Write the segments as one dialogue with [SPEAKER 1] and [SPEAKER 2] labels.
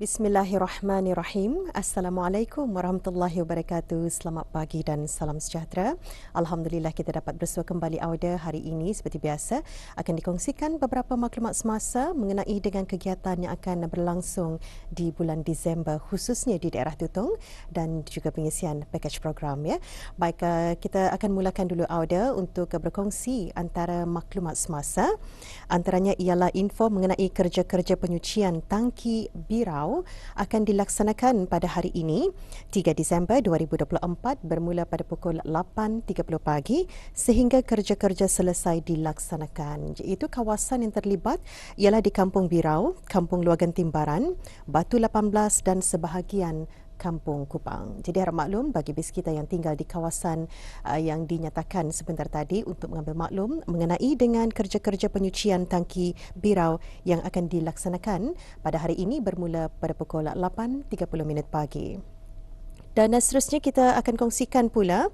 [SPEAKER 1] Bismillahirrahmanirrahim. Assalamualaikum warahmatullahi wabarakatuh. Selamat pagi dan salam sejahtera. Alhamdulillah kita dapat bersua kembali Auda hari ini seperti biasa. Akan dikongsikan beberapa maklumat semasa mengenai dengan kegiatan yang akan berlangsung di bulan Disember khususnya di daerah Tutong dan juga pengisian pakej program ya. Baik, kita akan mulakan dulu Auda untuk berkongsi antara maklumat semasa. Antaranya ialah info mengenai kerja-kerja penyucian tangki Birau akan dilaksanakan pada hari ini 3 Disember 2024 bermula pada pukul 8.30 pagi sehingga kerja-kerja selesai dilaksanakan. Iaitu kawasan yang terlibat ialah di Kampung Birau, Kampung Luagan Timbaran, Batu 18 dan sebahagian Kampung Kupang. Jadi harap maklum bagi bis kita yang tinggal di kawasan yang dinyatakan sebentar tadi untuk mengambil maklum mengenai dengan kerja-kerja penyucian tangki Birau yang akan dilaksanakan pada hari ini bermula pada pukul 8.30 pagi. Dan seterusnya kita akan kongsikan pula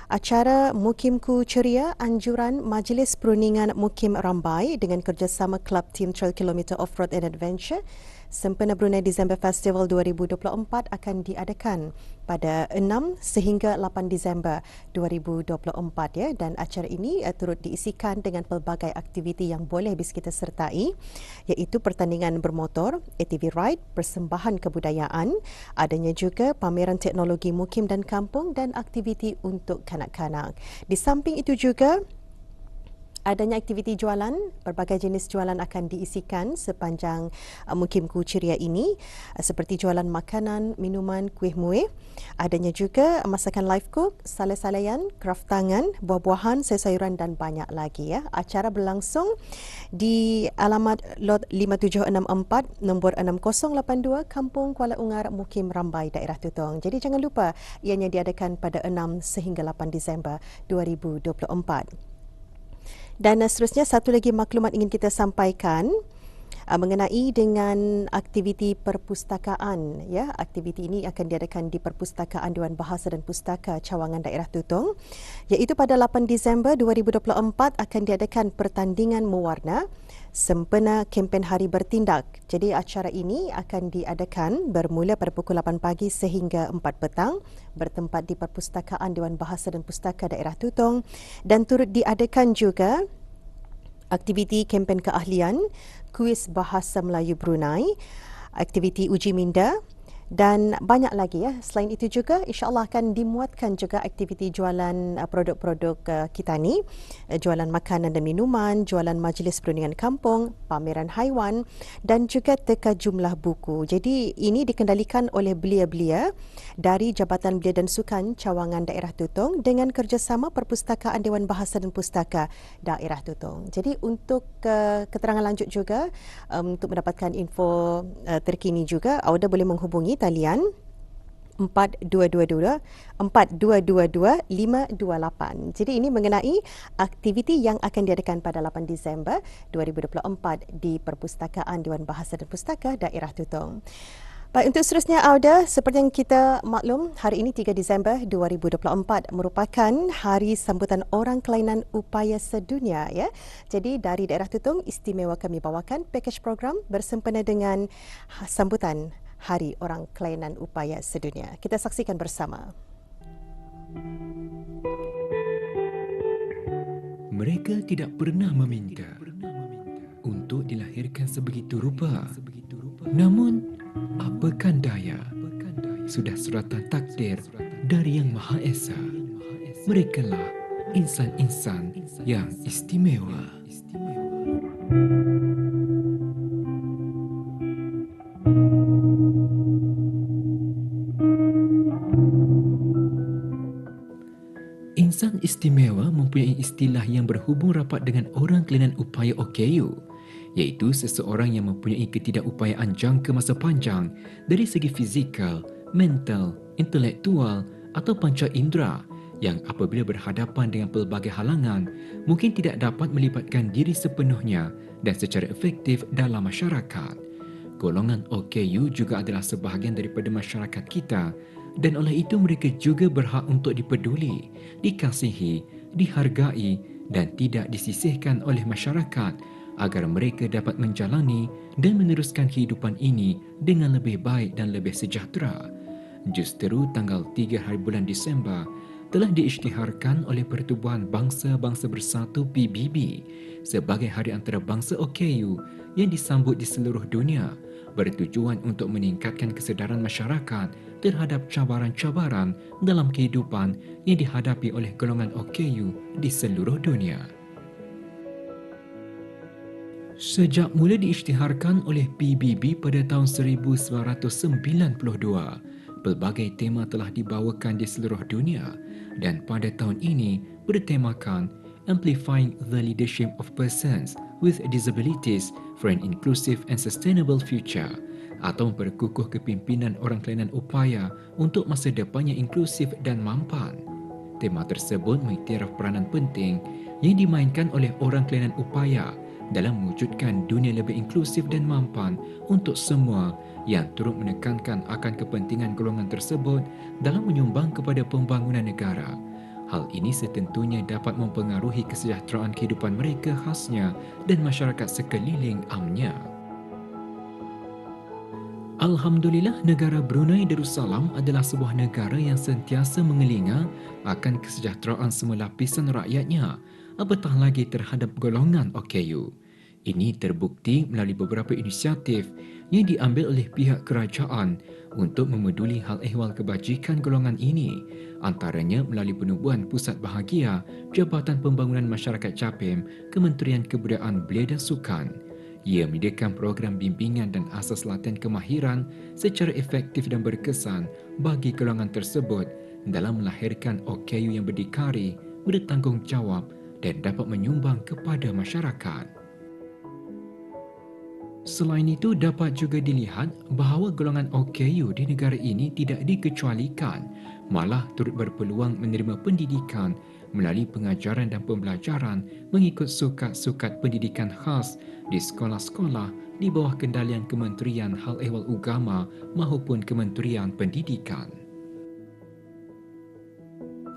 [SPEAKER 1] acara Mukimku Ceria anjuran Majlis Perundingan Mukim Rambai dengan kerjasama Klub Team Trail Kilometer Off-Road and Adventure Sempena Brunei Disember Festival 2024 akan diadakan pada 6 sehingga 8 Disember 2024 ya, dan acara ini turut diisikan dengan pelbagai aktiviti yang boleh bis kita sertai iaitu pertandingan bermotor, ATV ride, persembahan kebudayaan, adanya juga pameran teknologi mukim dan kampung dan aktiviti untuk kanak-kanak. Di samping itu juga adanya aktiviti jualan, berbagai jenis jualan akan diisikan sepanjang Mukimku Ceria ini seperti jualan makanan, minuman, kuih muih. Adanya juga masakan live cook, salai-salaian, kraft tangan, buah-buahan, sayur-sayuran dan banyak lagi ya. Acara berlangsung di alamat lot 5764 nombor 6082 Kampung Kuala Ungar Mukim Rambai daerah Tutong. Jadi jangan lupa ianya diadakan pada 6 sehingga 8 Disember 2024. Dan seterusnya satu lagi maklumat ingin kita sampaikan mengenai dengan aktiviti perpustakaan ya. Aktiviti ini akan diadakan di Perpustakaan Dewan Bahasa dan Pustaka Cawangan daerah Tutong iaitu pada 8 Disember 2024 akan diadakan pertandingan mewarna sempena kempen Hari Bertindak. Jadi acara ini akan diadakan bermula pada pukul 8 pagi sehingga 4 petang bertempat di Perpustakaan Dewan Bahasa dan Pustaka daerah Tutong dan turut diadakan juga aktiviti kempen keahlian, kuis Bahasa Melayu Brunei, aktiviti uji minda dan banyak lagi ya. Selain itu juga insya-Allah akan dimuatkan juga aktiviti jualan produk-produk kita ni, jualan makanan dan minuman, jualan majlis perundingan kampung, pameran haiwan dan juga teka jumlah buku. Jadi ini dikendalikan oleh belia-belia dari Jabatan Belia dan Sukan Cawangan daerah Tutong dengan kerjasama Perpustakaan Dewan Bahasa dan Pustaka daerah Tutong. Jadi untuk keterangan lanjut juga untuk mendapatkan info terkini juga Auda boleh menghubungi talian 4222 4222 528. Jadi ini mengenai aktiviti yang akan diadakan pada 8 Disember 2024 di Perpustakaan Dewan Bahasa dan Pustaka daerah Tutong. Baik, untuk seterusnya Auda, seperti yang kita maklum, hari ini 3 Disember 2024 merupakan hari sambutan orang kelainan upaya sedunia ya. Jadi dari daerah Tutong istimewa kami bawakan pakej program bersempena dengan sambutan Hari Orang Kelainan Upaya Sedunia. Kita saksikan bersama.
[SPEAKER 2] Mereka tidak pernah meminta untuk dilahirkan sebegitu rupa. Namun, apakan daya, sudah suratan takdir dari Yang Maha Esa. Merekalah insan-insan yang istimewa. Insan istimewa mempunyai istilah yang berhubung rapat dengan orang kelainan upaya OKU, iaitu seseorang yang mempunyai ketidakupayaan jangka masa panjang dari segi fizikal, mental, intelektual atau panca indera yang apabila berhadapan dengan pelbagai halangan mungkin tidak dapat melibatkan diri sepenuhnya dan secara efektif dalam masyarakat. Golongan OKU juga adalah sebahagian daripada masyarakat kita dan oleh itu mereka juga berhak untuk dipeduli, dikasihi, dihargai dan tidak disisihkan oleh masyarakat agar mereka dapat menjalani dan meneruskan kehidupan ini dengan lebih baik dan lebih sejahtera. Justeru tanggal 3 hari bulan Disember telah diisytiharkan oleh Pertubuhan Bangsa-Bangsa Bersatu PBB sebagai Hari Antarabangsa OKU yang disambut di seluruh dunia, bertujuan untuk meningkatkan kesedaran masyarakat terhadap cabaran-cabaran dalam kehidupan yang dihadapi oleh golongan OKU di seluruh dunia. Sejak mula diisytiharkan oleh PBB pada tahun 1992, pelbagai tema telah dibawakan di seluruh dunia dan pada tahun ini bertemakan Amplifying the Leadership of Persons with Disabilities for an Inclusive and Sustainable Future, atau memperkukuh kepimpinan orang kelainan upaya untuk masa depan yang inklusif dan mampan. Tema tersebut mengiktiraf peranan penting yang dimainkan oleh orang kelainan upaya dalam mewujudkan dunia lebih inklusif dan mampan untuk semua, yang turut menekankan akan kepentingan golongan tersebut dalam menyumbang kepada pembangunan negara. Hal ini setentunya dapat mempengaruhi kesejahteraan kehidupan mereka khasnya dan masyarakat sekeliling amnya. Alhamdulillah, negara Brunei Darussalam adalah sebuah negara yang sentiasa mengelinga akan kesejahteraan semua lapisan rakyatnya, apatah lagi terhadap golongan OKU. Ini terbukti melalui beberapa inisiatif yang diambil oleh pihak kerajaan untuk memeduli hal ehwal kebajikan golongan ini, antaranya melalui penubuhan Pusat Bahagia Jabatan Pembangunan Masyarakat Capim, Kementerian Kebudayaan Belia dan Sukan. Ia menyediakan program bimbingan dan asas latihan kemahiran secara efektif dan berkesan bagi golongan tersebut dalam melahirkan OKU yang berdikari, bertanggungjawab dan dapat menyumbang kepada masyarakat. Selain itu, dapat juga dilihat bahawa golongan OKU di negara ini tidak dikecualikan, malah turut berpeluang menerima pendidikan melalui pengajaran dan pembelajaran mengikut sukat-sukat pendidikan khas di sekolah-sekolah di bawah kendalian Kementerian Hal Ehwal Agama maupun Kementerian Pendidikan.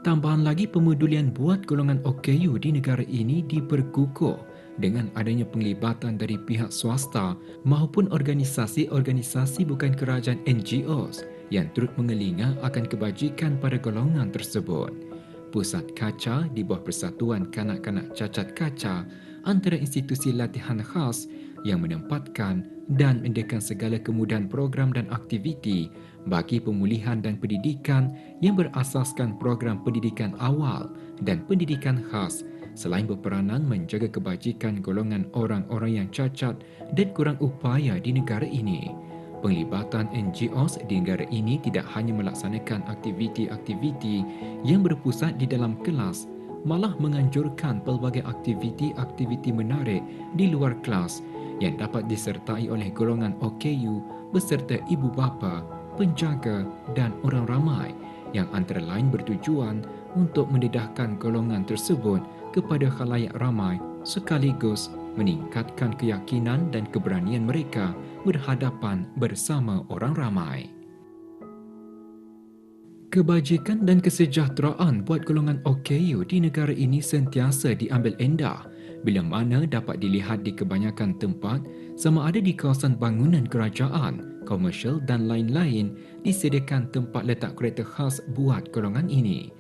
[SPEAKER 2] Tambahan lagi, pemedulian buat golongan OKU di negara ini diperkukuh dengan adanya penglibatan dari pihak swasta maupun organisasi-organisasi bukan kerajaan NGOs yang turut mengelinga akan kebajikan pada golongan tersebut. Pusat Kaca di bawah Persatuan Kanak-Kanak Cacat Kaca antara institusi latihan khas yang menempatkan dan menyediakan segala kemudahan program dan aktiviti bagi pemulihan dan pendidikan yang berasaskan program pendidikan awal dan pendidikan khas, selain berperanan menjaga kebajikan golongan orang-orang yang cacat dan kurang upaya di negara ini. Penglibatan NGOs di negara ini tidak hanya melaksanakan aktiviti-aktiviti yang berpusat di dalam kelas, malah menganjurkan pelbagai aktiviti-aktiviti menarik di luar kelas yang dapat disertai oleh golongan OKU beserta ibu bapa, penjaga dan orang ramai, yang antara lain bertujuan untuk mendedahkan golongan tersebut kepada khalayak ramai sekaligus meningkatkan keyakinan dan keberanian mereka berhadapan bersama orang ramai. Kebajikan dan kesejahteraan buat golongan OKU di negara ini sentiasa diambil endah, bila mana dapat dilihat di kebanyakan tempat, sama ada di kawasan bangunan kerajaan, komersial dan lain-lain, disediakan tempat letak kereta khas buat golongan ini.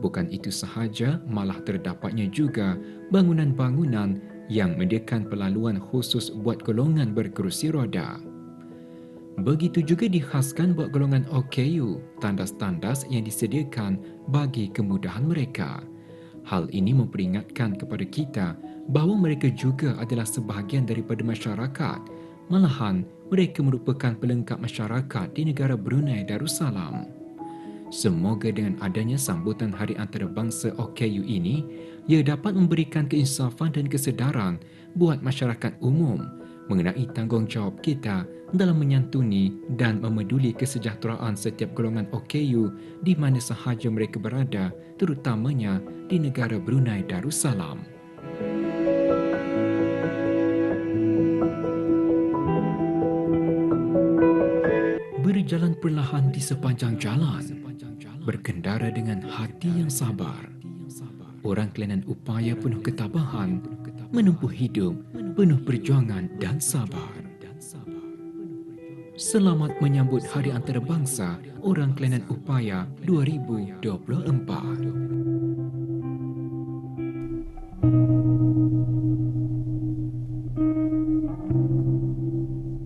[SPEAKER 2] Bukan itu sahaja, malah terdapatnya juga bangunan-bangunan yang menyediakan pelaluan khusus buat golongan berkerusi roda. Begitu juga dikhaskan buat golongan OKU, tandas-tandas yang disediakan bagi kemudahan mereka. Hal ini memperingatkan kepada kita bahawa mereka juga adalah sebahagian daripada masyarakat. Malahan, mereka merupakan pelengkap masyarakat di negara Brunei Darussalam. Semoga dengan adanya sambutan Hari Antarabangsa OKU ini, ia dapat memberikan keinsafan dan kesedaran buat masyarakat umum mengenai tanggungjawab kita dalam menyantuni dan memeduli kesejahteraan setiap golongan OKU di mana sahaja mereka berada, terutamanya di negara Brunei Darussalam. Berjalan perlahan di sepanjang jalan, berkendara dengan hati yang sabar. Orang kelainan upaya penuh ketabahan, menempuh hidup penuh perjuangan dan sabar. Selamat menyambut Hari Antarabangsa Orang Kelainan Upaya 2024.